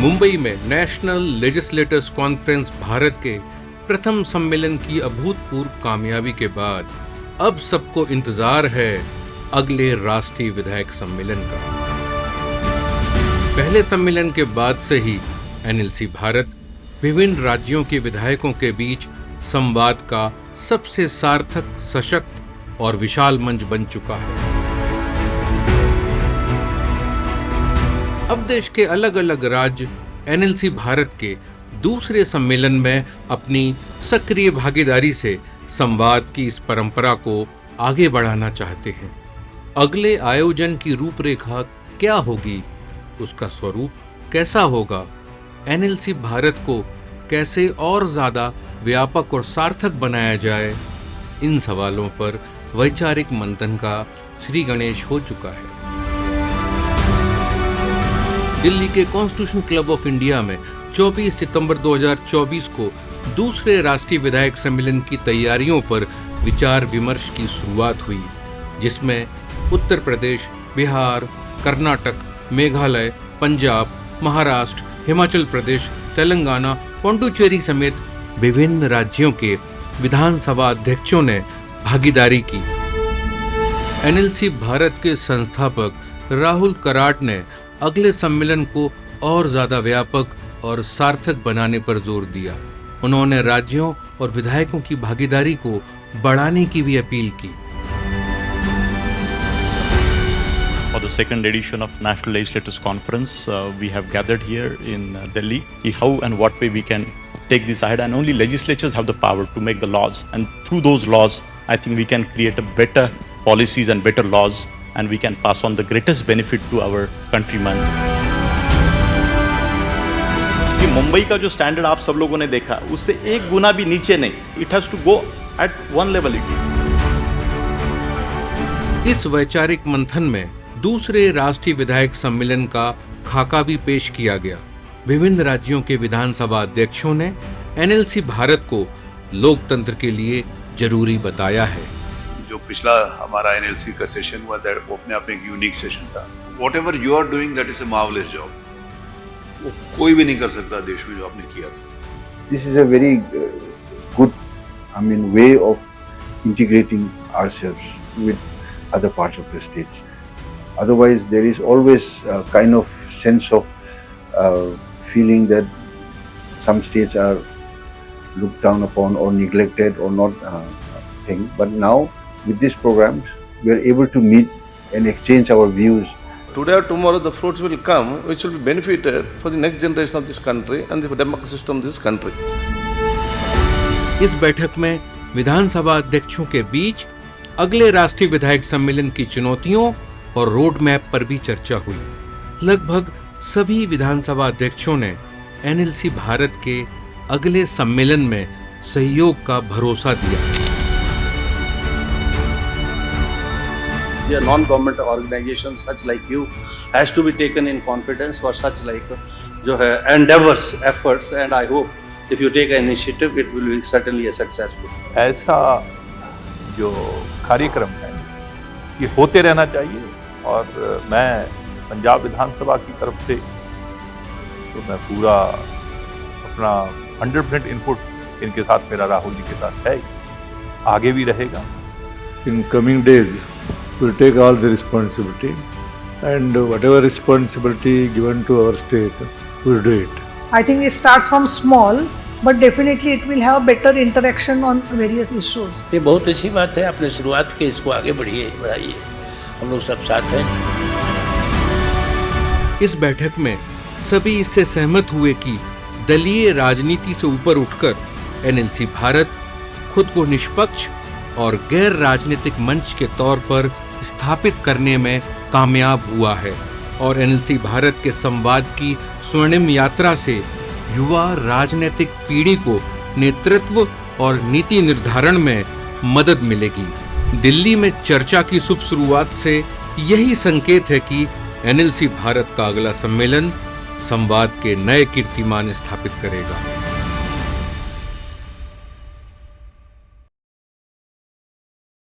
मुंबई में national legislators conference Bharat के प्रथम सम्मेलन की अभूतपूर्व कामयाबी के बाद अब सबको इंतजार है अगले राष्ट्रीय विधायक सम्मेलन का। पहले सम्मेलन के बाद से ही एनएलसी भारत विभिन्न राज्यों के विधायकों के बीच संवाद का सबसे सार्थक, सशक्त और विशाल मंच बन चुका है। अब देश के अलग अलग राज्य एनएलसी भारत के दूसरे सम्मेलन में अपनी सक्रिय भागीदारी से संवाद की इस परंपरा को आगे बढ़ाना चाहते हैं। अगले आयोजन की रूपरेखा क्या होगी, उसका स्वरूप कैसा होगा, एनएलसी भारत को कैसे और ज्यादा व्यापक और सार्थक बनाया जाए, इन सवालों पर वैचारिक मंथन का श्री गणेश हो चुका है। दिल्ली के कॉन्स्टिट्यूशन क्लब ऑफ इंडिया में 24 सितंबर 2024 को दूसरे राष्ट्रीय विधायक सम्मेलन की तैयारियों पर विचार विमर्श की शुरुआत हुई, जिसमें उत्तर प्रदेश, बिहार, कर्नाटक, मेघालय, पंजाब, महाराष्ट्र, हिमाचल प्रदेश, तेलंगाना, पुडुचेरी समेत विभिन्न राज्यों के विधानसभा अध्यक्षों ने भागीदारी की। एनएलसी भारत के संस्थापक राहुल कराट ने अगले सम्मेलन को और ज्यादा व्यापक और सार्थक बनाने पर जोर दिया। उन्होंने राज्यों और विधायकों की भागीदारी को बढ़ाने की भी अपील की। For the second edition of National Legislators Conference, we have gathered here in Delhi. How and what way we can take this ahead, and only legislatures have the power to make the laws. And through those laws, I think we can create a better policies and better laws, and we can pass on the greatest benefit to our countrymen. कि मुंबई का जो standard आप सब लोगों ने देखा, उससे एक गुना भी नीचे नहीं. It has to go at one level. इस वैचारिक मंथन में दूसरे राष्ट्रीय विधायक सम्मेलन का खाका भी पेश किया गया। विभिन्न राज्यों के विधानसभा अध्यक्षों ने एनएलसी भारत को लोकतंत्र के लिए जरूरी बताया है। जो पिछला हमारा एनएलसी का सेशन हुआ, वो अपने आप में एक यूनिक सेशन था। Whatever you are doing, that is a marvelous job. वो कोई भी नहीं कर सकता देश में जो आपने किया था। This is a very good, way of integrating ourselves with other parts of the states. Otherwise, there is always a kind of sense of feeling that some states are looked down upon or neglected or not thing. But now, with these programs, we are able to meet and exchange our views. Today or tomorrow, the fruits will come, which will be benefited for the next generation of this country and the democratic system of this country. इस बैठक में विधानसभा अध्यक्षों के बीच अगले राष्ट्रीय विधायक सम्मेलन की चुनौतियों और रोड मैप पर भी चर्चा हुई। लगभग सभी विधानसभा अध्यक्षों ने एनएलसी भारत के अगले सम्मेलन में सहयोग का भरोसा दिया। The non-government organizations such like you has to be taken in confidence for such like जो है endeavors, efforts, and I hope if you take an initiative, it will be certainly a successful. ऐसा जो कार्यक्रम है ये होते रहना चाहिए, और मैं पंजाब विधानसभा की तरफ से तो मैं पूरा अपना 100% इनपुट इनके साथ, मेरा राहुल जी के साथ है, आगे भी रहेगा। In coming days, we'll take all the responsibility, and whatever responsibility given to our state, we'll do it. I think it starts from small, but definitely it will have better interaction on various issues. ये बहुत अच्छी बात है, आपने शुरुआत की, इसको आगे बढ़ाइए, हम लोग सब साथ हैं। इस बैठक में सभी इससे सहमत हुए कि दलीय राजनीति से ऊपर उठकर एनएलसी भारत खुद को निष्पक्ष और गैर राजनीतिक मंच के तौर पर स्थापित करने में कामयाब हुआ है, और एनएलसी भारत के संवाद की स्वर्णिम यात्रा से युवा राजनीतिक पीढ़ी को नेतृत्व और नीति निर्धारण में मदद मिलेगी। दिल्ली में चर्चा की शुभ शुरुआत से यही संकेत है कि एनएलसी भारत का अगला सम्मेलन संवाद के नए कीर्तिमान स्थापित करेगा।